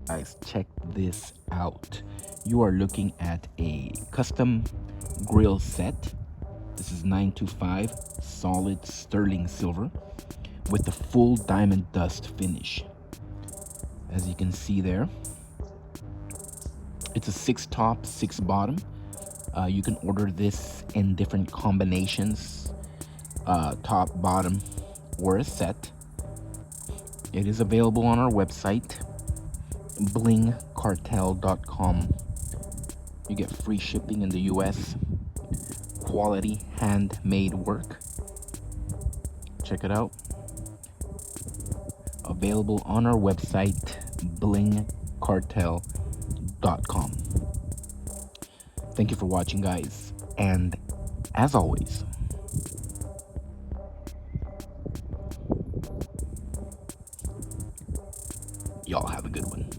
Guys, check this out. You are looking at a custom grill set. This is 925 solid sterling silver with the full diamond dust finish. As you can see there, it's a 6 top, 6 bottom. You can order this in different combinations, top, bottom, or a set. It is available on our website, blingcartel.com. You get free shipping in the US. Quality handmade work. Check it out. Available on our website, blingcartel.com. Thank you for watching, guys. And as always, y'all have a good one.